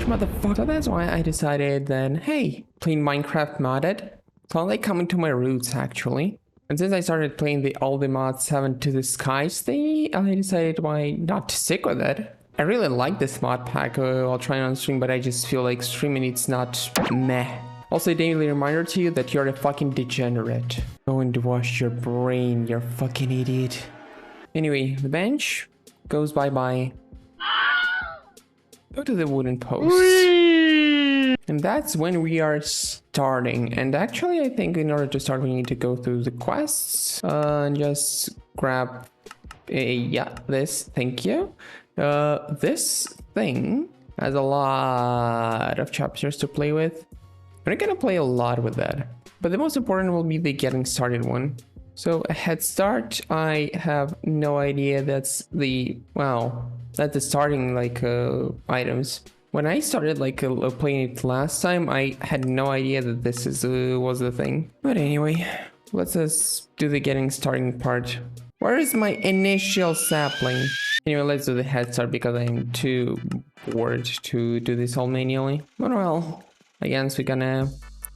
motherfucker. So that's why I decided then, hey, playing Minecraft modded. So like coming to my roots actually. And since I started playing the ATM7 To the Skies thing, I decided why not to stick with it. I really like this mod pack. I'll try it on stream, but I just feel like streaming it's not meh. Also a daily reminder to you that you're a fucking degenerate. Go and wash your brain, you're fucking idiot. Anyway, the bench goes bye-bye. Go to the wooden post. And that's when we are starting. And actually, I think in order to start, we need to go through the quests. And just grab this. Thank you. This thing has a lot of chapters to play with. I'm not gonna play a lot with that. But the most important will be the getting started one. So a head start, I have no idea that's the, well, that's the starting like items. When I started like playing it last time, I had no idea that this was the thing. But anyway, let's just do the getting starting part. Where is my initial sapling? Anyway, let's do the head start because I'm too bored to do this all manually. But well, I guess we're gonna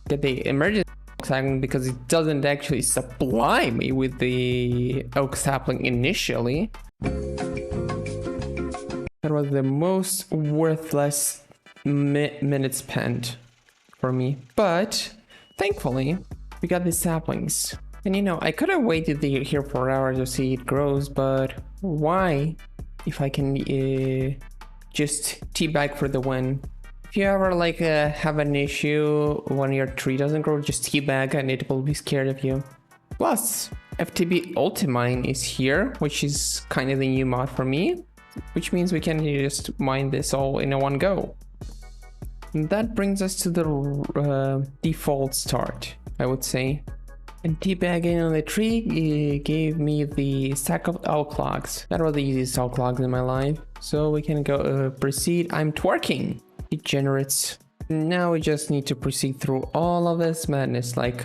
get the emergency sapling because it doesn't actually supply me with the oak sapling initially. That was the most worthless minute spent for me. But thankfully, we got the saplings. And you know, I could have waited here for hours to see it grows, but why? If I can just teabag for the win. If you ever like have an issue when your tree doesn't grow, just teabag and it will be scared of you. Plus, FTB Ultimine is here, which is kind of the new mod for me, which means we can just mine this all in a one go. And that brings us to the default start, I would say. And teabagging on the tree gave me the stack of elk logs. That was the easiest elk logs in my life. So we can go proceed. I'm twerking. Degenerates. Now we just need to proceed through all of this madness, like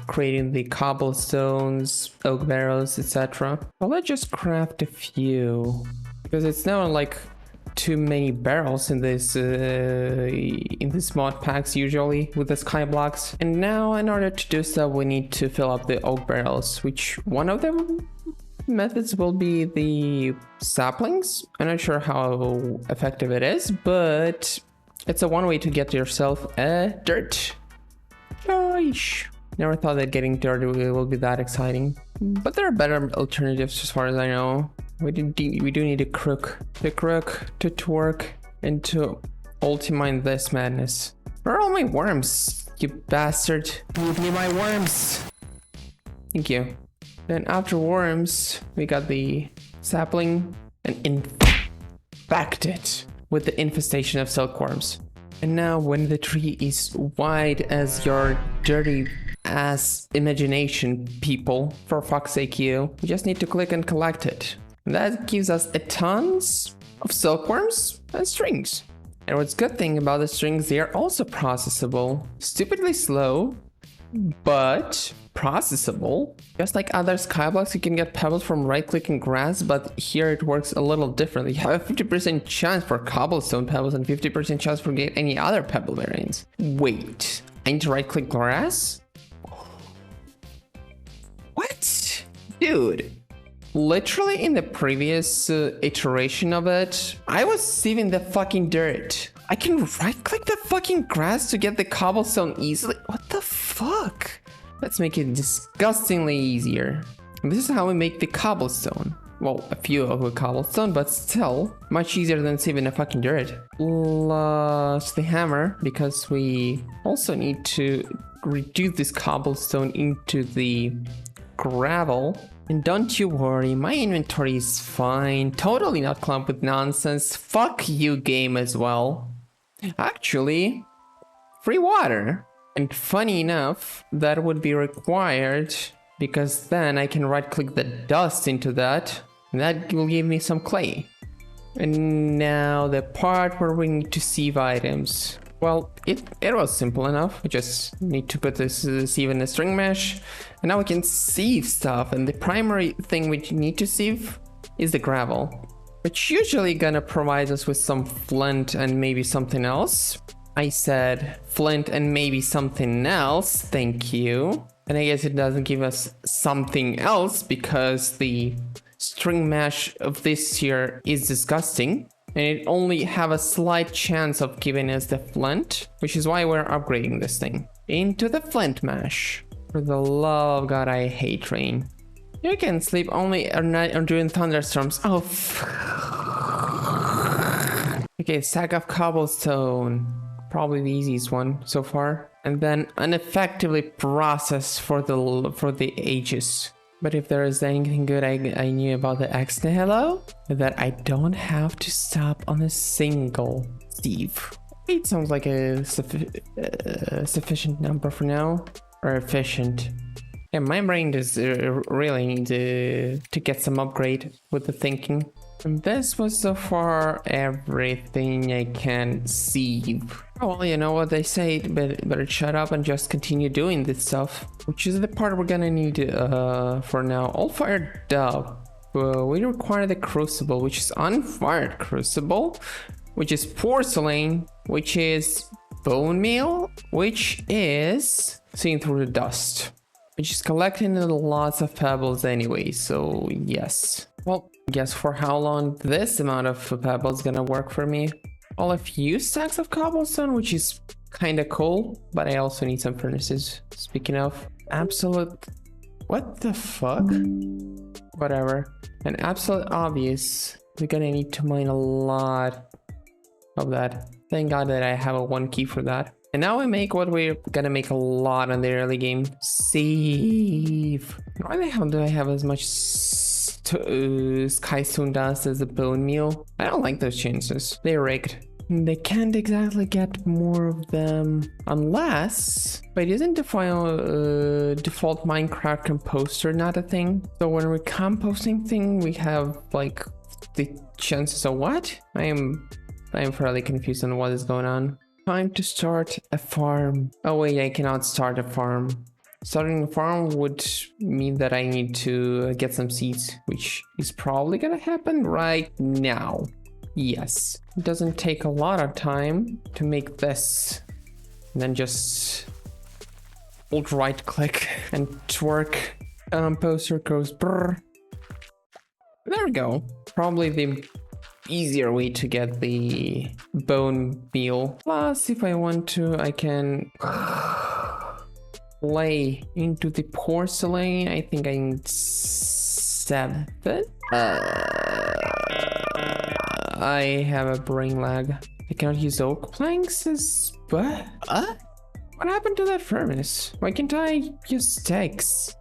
creating the cobblestones, oak barrels, etc. Well, let's just craft a few because it's now like too many barrels in this mod packs usually with the skyblocks. And now in order to do so, we need to fill up the oak barrels, which one of them methods will be the saplings. I'm not sure how effective it is, but it's a one way to get yourself a dirt. Gosh. Never thought that getting dirt will be that exciting. But there are better alternatives as far as I know. We do need a crook. To crook, to twerk, and to ultimine this madness. Where are all my worms, you bastard? Give me my worms! Thank you. Then after worms, we got the sapling and infected with the infestation of silkworms. And now when the tree is wide as your dirty ass imagination, people, for fuck's sake you just need to click and collect it. And that gives us a tons of silkworms and strings. And what's good thing about the strings, they are also processable. Stupidly slow, but processable. Just like other skyblocks, you can get pebbles from right-clicking grass, but here it works a little differently. You have a 50% chance for cobblestone pebbles and 50% chance for get any other pebble variants. Wait, I need to right-click grass? What? Dude. Literally in the previous iteration of it, I was sieving the fucking dirt. I can right-click the fucking grass to get the cobblestone easily. What the fuck? Let's make it disgustingly easier. And this is how we make the cobblestone. Well, a few of the cobblestone, but still much easier than sieving the fucking dirt. Plus the hammer, because we also need to reduce this cobblestone into the gravel. And don't you worry, my inventory is fine, totally not clumped with nonsense. Fuck you, game, as well. Actually, free water. And funny enough, that would be required because then I can right click the dust into that and that will give me some clay. And now the part where we need to sieve items. Well, it was simple enough. We just need to put this sieve in a string mesh and now we can sieve stuff. And the primary thing we need to sieve is the gravel. which usually gonna provide us with some flint and maybe something else. I said flint and maybe something else, thank you. And I guess it doesn't give us something else because the string mesh of this here is disgusting. And it only have a slight chance of giving us the flint, which is why we're upgrading this thing into the flint mesh. For the love of God, I hate rain. You can sleep only at night or during thunderstorms. Oh, okay, sack of cobblestone. Probably the easiest one so far. And then ineffectively processed for the ages. But if there is anything good I knew about the X-Hello, that I don't have to stop on a single Steve. 8 sounds like a sufficient number for now. Or efficient. Yeah, my brain does really need to get some upgrade with the thinking. And this was so far everything I can see. Oh, well, you know what they say, better shut up and just continue doing this stuff. Which is the part we're gonna need for now. All fired up. We require the crucible, which is unfired crucible, which is porcelain, which is bone meal, which is seeing through the dust, which is collecting lots of pebbles anyway, so yes. Well, guess for how long this amount of pebbles gonna work for me? Well, a few stacks of cobblestone, which is kind of cool, but I also need some furnaces. Speaking of absolute, what the fuck? Whatever. And absolute obvious, we're gonna need to mine a lot of that. Thank God that I have a 1 key for that. And now we make what we're gonna make a lot in the early game. Save. Why the hell do I have as much skystone dust as a bone meal? I don't like those chances. They're rigged. They can't exactly get more of them unless... Wait, isn't the final default Minecraft composter not a thing? So when we're composting thing, we have like the chances of what? I am fairly confused on what is going on. Time to start a farm. Oh wait, I cannot start a farm. Starting a farm would mean that I need to get some seeds, which is probably gonna happen right now. Yes. It doesn't take a lot of time to make this. And then just hold right click and twerk. Poster goes brrr. There we go. Probably the easier way to get the bone meal. Plus, if I want to, I can lay into the porcelain. I think I need 7. I have a brain lag. I cannot use oak planks as... What? What happened to that furnace? Why can't I use sticks?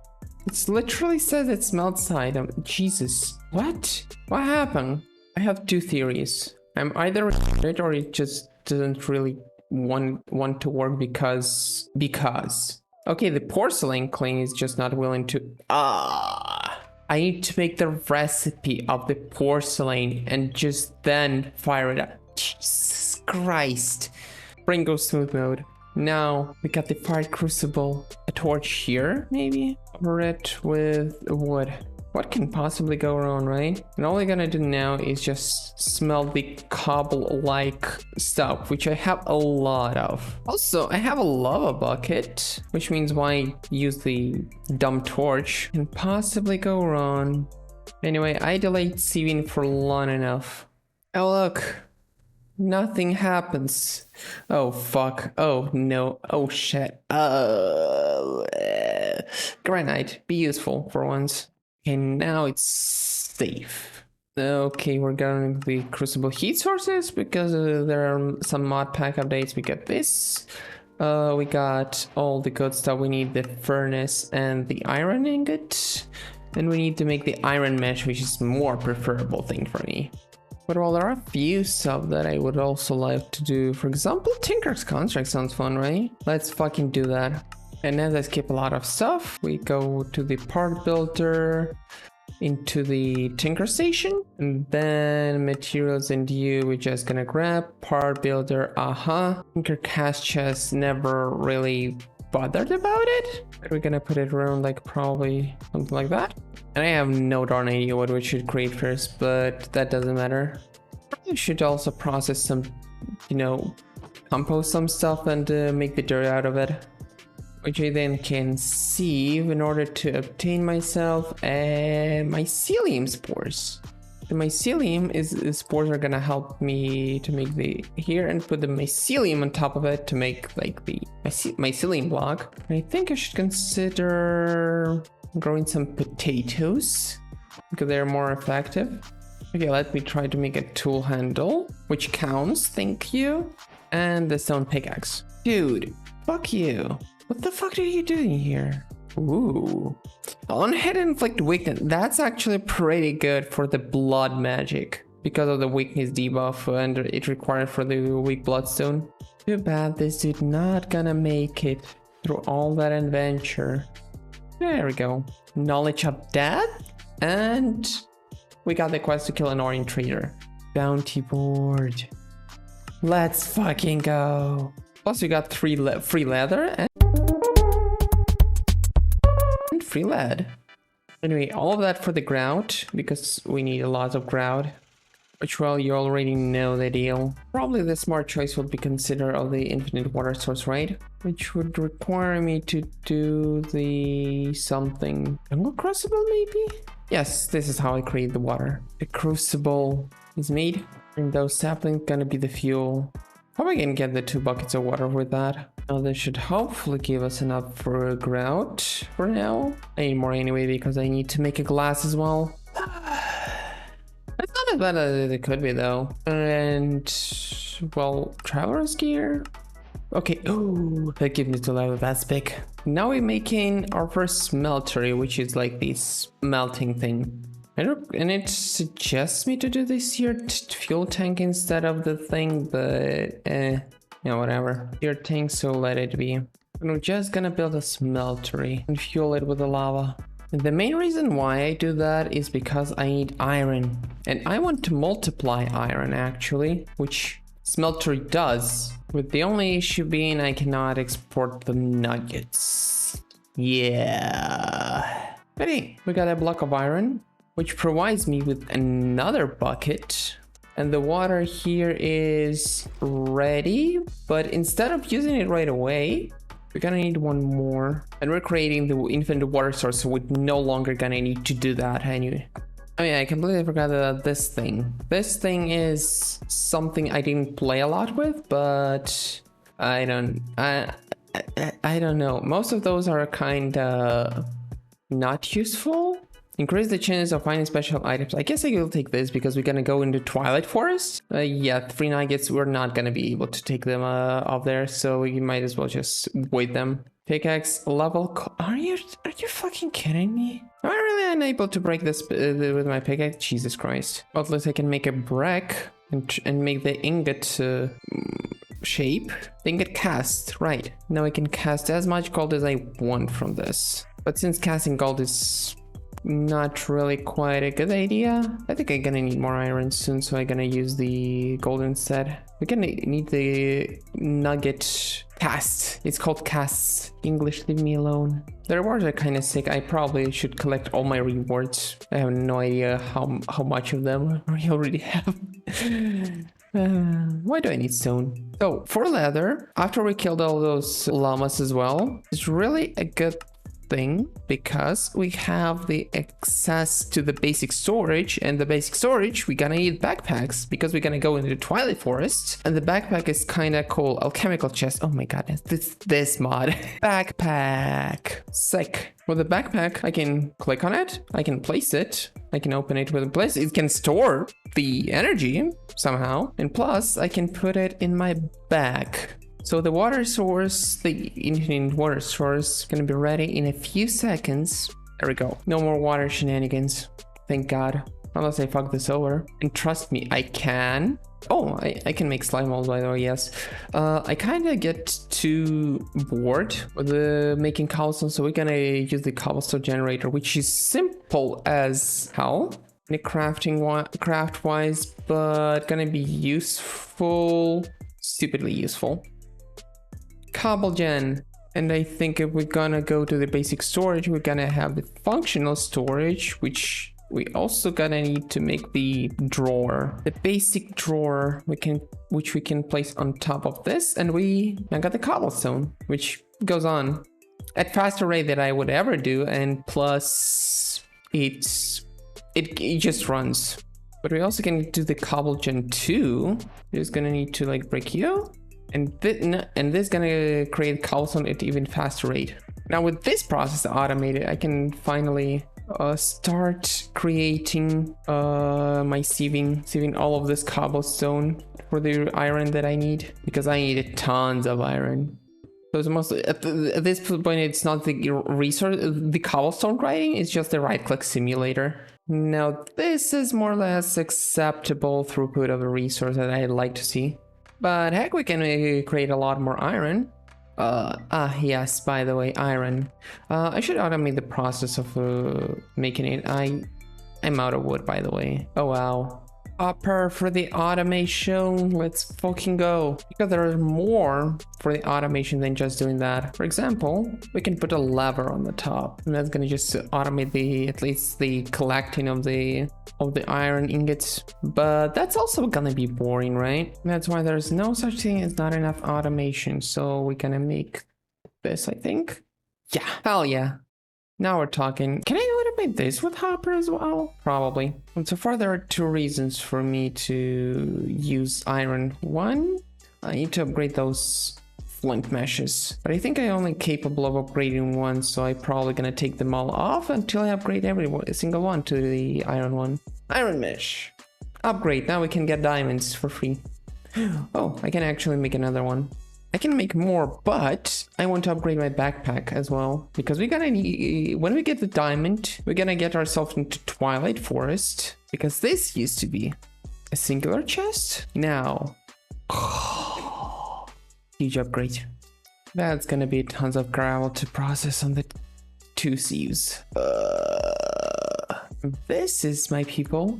It literally says it's outside. Jesus. What? What happened? I have 2 theories. I'm either it or it just doesn't really want to work because. Okay, the porcelain clay is just not willing to. I need to make the recipe of the porcelain and just then fire it up. Jesus Christ. Brain goes smooth mode. Now we got the fired crucible. A torch here, maybe? Cover it with wood. What can possibly go wrong, right? And all I'm gonna do now is just smell the cobble-like stuff, which I have a lot of. Also, I have a lava bucket, which means why use the dumb torch? Can possibly go wrong. Anyway, I delayed sieving for long enough. Oh look, nothing happens. Oh fuck, oh no, oh shit. Granite, be useful for once. Okay, now it's safe. Okay, we're getting the crucible heat sources because there are some Modpack updates. We got this. We got all the good stuff. We need the furnace and the iron ingot. And we need to make the iron mesh, which is more preferable thing for me. But well, there are a few stuff that I would also like to do. For example, Tinker's Construct sounds fun, right? Let's fucking do that. And as I skip a lot of stuff, we go to the part builder, into the tinker station, and then materials and you, we're just gonna grab part builder. Tinker cast chest never really bothered about it. We're gonna put it around like probably something like that. And I have no darn idea what we should create first, but that doesn't matter. Probably should also process some, you know, compost some stuff and make the dirt out of it, which I then can sieve in order to obtain myself mycelium spores. The mycelium spores are gonna help me to make the here and put the mycelium on top of it to make like the mycelium block. I think I should consider growing some potatoes because they're more effective. Okay, let me try to make a tool handle, which counts, thank you. And the stone pickaxe. Dude, fuck you. What the fuck are you doing here? Ooh. On hit inflict weakness. That's actually pretty good for the blood magic because of the weakness debuff and it required for the weak bloodstone. Too bad this dude not gonna make it through all that adventure. There we go. Knowledge of death. And we got the quest to kill an orange trader. Bounty board. Let's fucking go. Plus we got free leather and free lead. Anyway, all of that for the grout because we need a lot of grout. Which, well, you already know the deal. Probably the smart choice would be consider of the infinite water source, right? Which would require me to do the something. Jungle crucible, maybe? Yes, this is how I create the water. The crucible is made, and those saplings gonna be the fuel. How am I gonna get the 2 buckets of water with that? Now this should hopefully give us enough for a grout for now. I need more anyway because I need to make a glass as well. It's not as bad as it could be though. And well, traveler's gear. Okay, oh, that gives me the level, that's big. Now we're making our first smeltery, which is like this melting thing. And it suggests me to do this here fuel tank instead of the thing, but yeah, whatever. Your tank, so let it be. And we're just gonna build a smeltery and fuel it with the lava. And the main reason why I do that is because I need iron. And I want to multiply iron actually, which smeltery does. With the only issue being I cannot export the nuggets. Yeah. But hey, we got a block of iron, which provides me with another bucket. And the water here is ready, but instead of using it right away, we're gonna need one more. And we're creating the infinite water source, so we're no longer gonna need to do that anyway. I mean, I completely forgot about this thing. This thing is something I didn't play a lot with, but I don't know. Most of those are kinda not useful. Increase the chance of finding special items. I guess I will take this because we're gonna go into Twilight Forest. Yeah, 3 nuggets, we're not gonna be able to take them up there, so we might as well just wait them. Pickaxe level. Are you fucking kidding me? Am I really unable to break this with my pickaxe? Jesus Christ. Well, at least I can make a brick and make the ingot shape. The ingot cast, right. Now I can cast as much gold as I want from this. But since casting gold is not really quite a good idea, I think I'm gonna need more iron soon, so I'm gonna use the gold instead. We're gonna need the nugget cast. It's called casts. English, leave me alone. The rewards are kind of sick. I probably should collect all my rewards. I have no idea how much of them I already have. Why do I need stone? So for leather, after we killed all those llamas as well, it's really a good thing because we have the access to the basic storage, and the basic storage we're gonna need backpacks because we're gonna go into the Twilight Forest, and the backpack is kind of cool. Alchemical chest. Oh my goodness, this mod. Backpack, sick. With the backpack I can click on it, I can place it, I can open it with a place, it can store the energy somehow, and plus I can put it in my bag. So the water source, the infinite water source, is gonna be ready in a few seconds. There we go. No more water shenanigans. Thank God. Unless I fuck this over. And trust me, I can. Oh, I can make slime balls, by the way, yes. I kind of get too bored with making cobblestone, so we're gonna use the cobblestone generator, which is simple as hell. In a craft-wise, but gonna be useful. Stupidly useful. Cobble gen. And I think if we're gonna go to the basic storage, we're gonna have the functional storage, which we also gonna need to make the drawer, the basic drawer which we can place on top of this. And we now got the cobblestone, which goes on at faster rate than I would ever do. And plus it just runs. But we also can do the cobble gen 2. We're just gonna need to like break you. And this is gonna create cobblestone at even faster rate. Now with this process automated, I can finally start creating my sieving all of this cobblestone for the iron that I need, because I needed tons of iron. So it's mostly at this point, it's not the resource, the cobblestone grinding, it's just the right-click simulator. Now this is more or less acceptable throughput of a resource that I'd like to see. But heck, we can create a lot more iron. Yes, by the way, iron. I should automate the process of making it. I'm out of wood, by the way. Oh, wow. Upper for the automation. Let's fucking go. Because there is more for the automation than just doing that. For example, we can put a lever on the top, and that's gonna just automate at least the collecting of the iron ingots. But that's also gonna be boring, right? That's why there's no such thing as not enough automation. So we're gonna make this, I think. Yeah, hell yeah. Now we're talking. Can I automate this with Hopper as well? Probably. And so far, there are two reasons for me to use iron. One, I need to upgrade those flint meshes, but I think I'm only capable of upgrading one, so I'm probably gonna take them all off until I upgrade every single one to the iron one. Iron mesh. Upgrade. Now we can get diamonds for free. Oh, I can actually make another one. I can make more, but I want to upgrade my backpack as well, because we're gonna need, when we get the diamond, we're gonna get ourselves into Twilight Forest, because this used to be a singular chest. Now, huge upgrade. That's gonna be tons of gravel to process on the two sieves. This is, my people,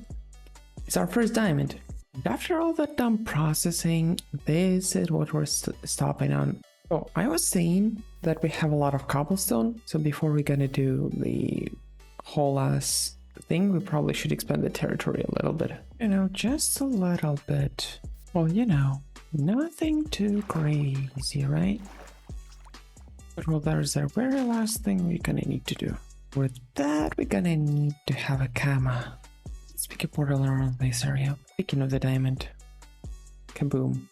it's our first diamond. After all that dumb processing, this is what we're stopping on. Oh, I was saying that we have a lot of cobblestone, so before we're gonna do the whole ass thing, we probably should expand the territory a little bit. You know, just a little bit. Well, you know, nothing too crazy, right? But well, there's our very last thing we're gonna need to do. With that, we're gonna need to have a camera. Let's make a portal around this area. Speaking of the diamond. Kaboom.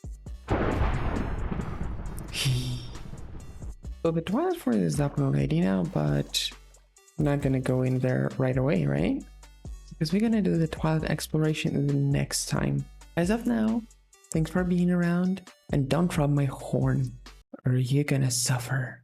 So the Twilight Forest is up already now, but I'm not gonna go in there right away, right? Because we're gonna do the Twilight exploration the next time. As of now, thanks for being around, and don't drop my horn, or you're gonna suffer.